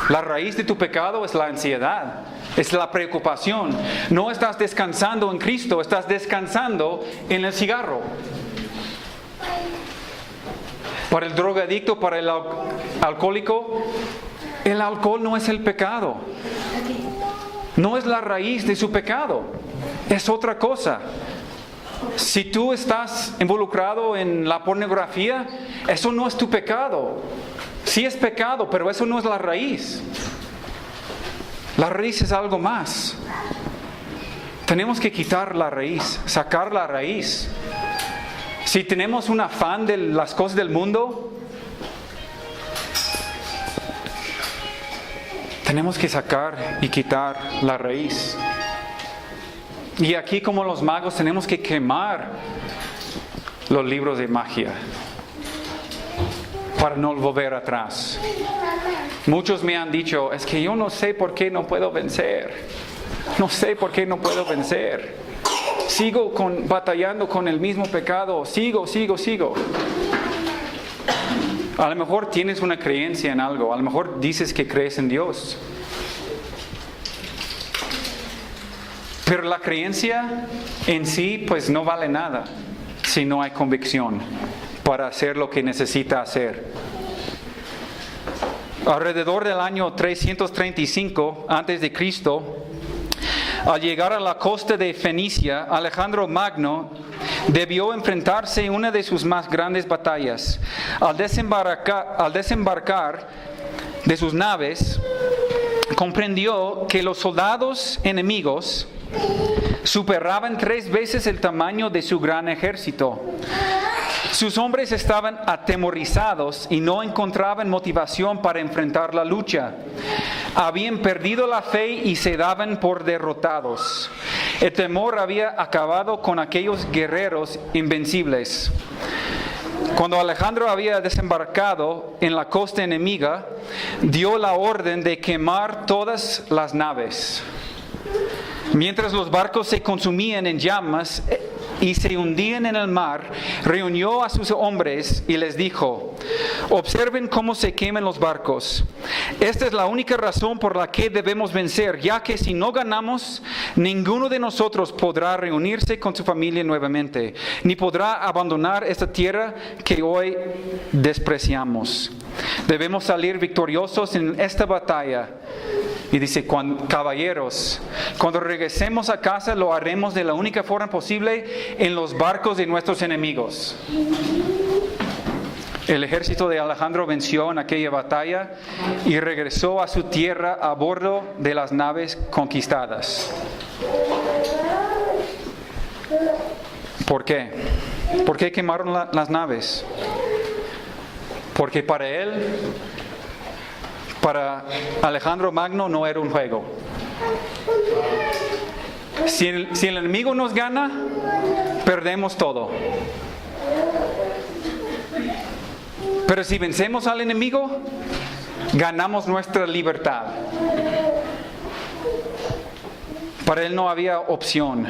La raíz de tu pecado es la ansiedad, es la preocupación. No estás descansando en Cristo, estás descansando en el cigarro. Para el drogadicto, para el alcohólico, el alcohol no es el pecado. No es la raíz de su pecado. Es otra cosa. Si tú estás involucrado en la pornografía, eso no es tu pecado. Sí es pecado, pero eso no es la raíz. La raíz es algo más. Tenemos que quitar la raíz, sacar la raíz. Si tenemos un afán de las cosas del mundo, tenemos que sacar y quitar la raíz. Y aquí, como los magos, tenemos que quemar los libros de magia para no volver atrás. Muchos me han dicho, es que yo no sé por qué no puedo vencer. No sé por qué no puedo vencer. Sigo batallando con el mismo pecado. Sigo. A lo mejor tienes una creencia en algo. A lo mejor dices que crees en Dios. Pero la creencia en sí pues no vale nada si no hay convicción para hacer lo que necesita hacer. Alrededor del año 335 a.C., al llegar a la costa de Fenicia, Alejandro Magno debió enfrentarse en una de sus más grandes batallas. Al desembarcar de sus naves, comprendió que los soldados enemigos superaban 3 veces el tamaño de su gran ejército. Sus hombres estaban atemorizados y no encontraban motivación para enfrentar la lucha. Habían perdido la fe y se daban por derrotados. El temor había acabado con aquellos guerreros invencibles. Cuando Alejandro había desembarcado en la costa enemiga, dio la orden de quemar todas las naves. Mientras los barcos se consumían en llamas y se hundían en el mar, reunió a sus hombres y les dijo: observen cómo se queman los barcos. Esta es la única razón por la que debemos vencer, ya que si no ganamos, ninguno de nosotros podrá reunirse con su familia nuevamente, ni podrá abandonar esta tierra que hoy despreciamos. Debemos salir victoriosos en esta batalla. Y dice, caballeros, cuando regresemos a casa lo haremos de la única forma posible, en los barcos de nuestros enemigos. El ejército de Alejandro venció en aquella batalla y regresó a su tierra a bordo de las naves conquistadas. ¿Por qué? ¿Por qué quemaron las naves? Porque para Alejandro Magno no era un juego. Si el enemigo nos gana, perdemos todo. Pero si vencemos al enemigo, ganamos nuestra libertad. Para él no había opción.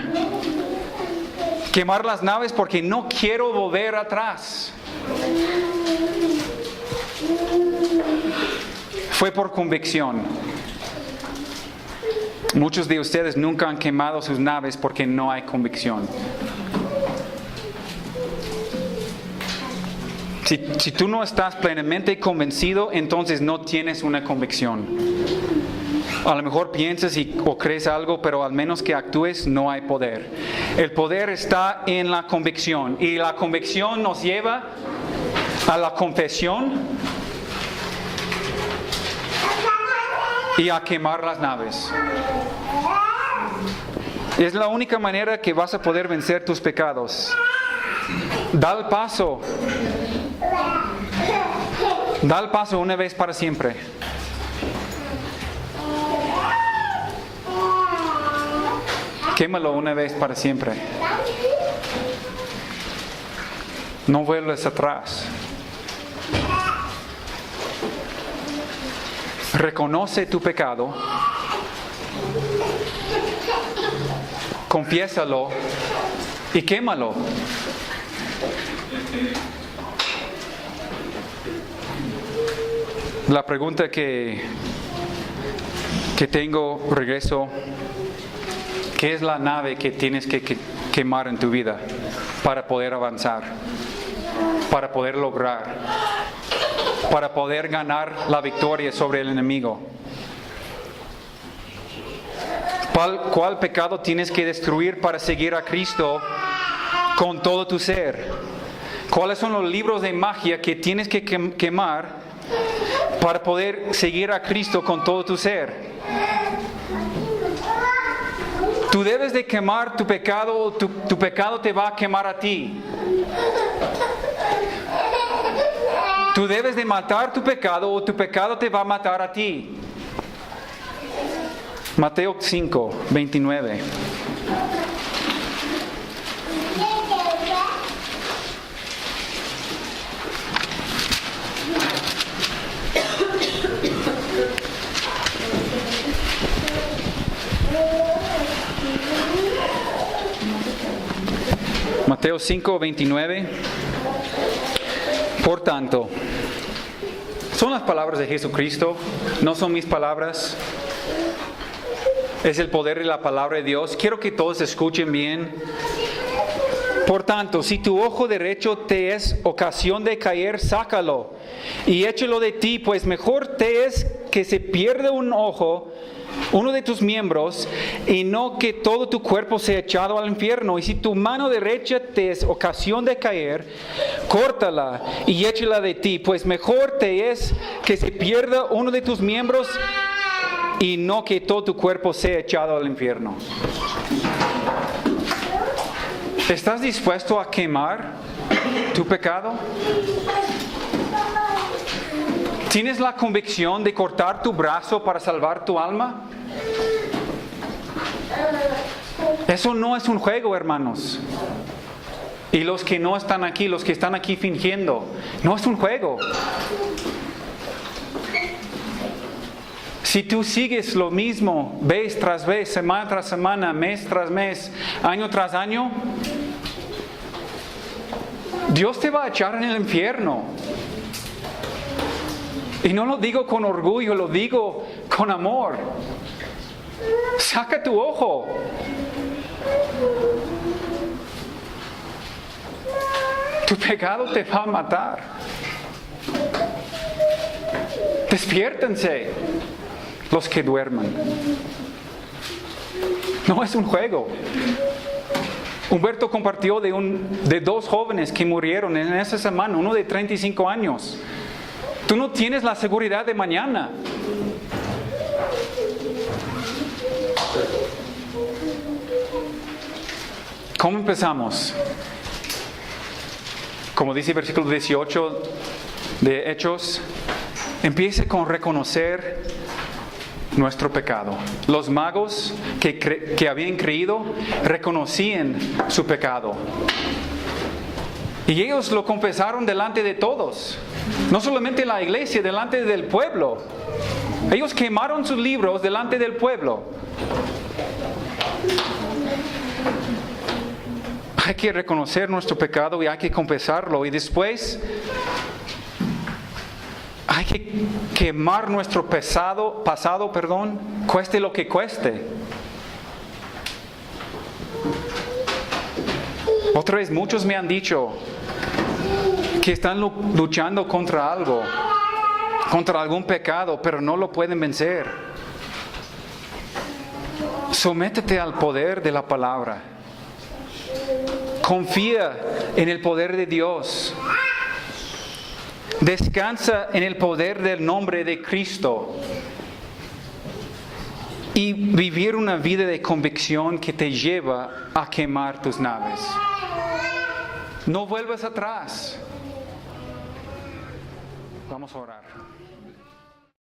Quemar las naves porque no quiero volver atrás. Fue por convicción. Muchos de ustedes nunca han quemado sus naves porque no hay convicción. Si tú no estás plenamente convencido, entonces no tienes una convicción. A lo mejor piensas o crees algo, pero al menos que actúes no hay poder. El poder está en la convicción, y la convicción nos lleva a la confesión y a quemar las naves. Es la única manera que vas a poder vencer tus pecados. Da el paso. Da el paso una vez para siempre. Quémalo una vez para siempre. No vuelves atrás. Reconoce tu pecado. Confiésalo y quémalo. La pregunta que tengo, regreso, ¿qué es la nave que tienes que quemar en tu vida para poder avanzar, para poder lograr, para poder ganar la victoria sobre el enemigo? ¿Cuál pecado tienes que destruir para seguir a Cristo con todo tu ser? ¿Cuáles son los libros de magia que tienes que quemar para poder seguir a Cristo con todo tu ser? Tú debes de quemar tu pecado, o tu pecado te va a quemar a ti. Tú debes de matar tu pecado, o tu pecado te va a matar a ti. Mateo 5, 29. Mateo 5, 29. Por tanto, son las palabras de Jesucristo, no son mis palabras. Es el poder de la palabra de Dios. Quiero que todos escuchen bien. Por tanto, si tu ojo derecho te es ocasión de caer, sácalo y échalo de ti, pues mejor te es que se pierda un ojo, uno de tus miembros, y no que todo tu cuerpo sea echado al infierno. Y si tu mano derecha te es ocasión de caer, córtala y échala de ti, pues mejor te es que se pierda uno de tus miembros y no que todo tu cuerpo sea echado al infierno. ¿Estás dispuesto a quemar tu pecado? ¿Tienes la convicción de cortar tu brazo para salvar tu alma? Eso no es un juego, hermanos. Y los que no están aquí, los que están aquí fingiendo, no es un juego. Si tú sigues lo mismo vez tras vez, semana tras semana, mes tras mes, año tras año, Dios te va a echar en el infierno. Y no lo digo con orgullo, lo digo con amor. Saca tu ojo. Tu pecado te va a matar. Despiértense los que duerman. No es un juego. Humberto compartió de dos jóvenes que murieron en esa semana, uno de 35 años. Tú no tienes la seguridad de mañana. ¿Cómo empezamos? Como dice el versículo 18 de Hechos, empiece con reconocer nuestro pecado. Los magos que habían creído reconocían su pecado. Y ellos lo confesaron delante de todos. No solamente en la iglesia, delante del pueblo. Ellos quemaron sus libros delante del pueblo. Hay que reconocer nuestro pecado y hay que confesarlo. Y después hay que quemar nuestro pasado, cueste lo que cueste. Otra vez, muchos me han dicho, que están luchando contra algo, contra algún pecado, pero no lo pueden vencer. Sométete al poder de la palabra. Confía en el poder de Dios. Descansa en el poder del nombre de Cristo. Y vivir una vida de convicción que te lleva a quemar tus naves. No vuelvas atrás. Vamos a orar.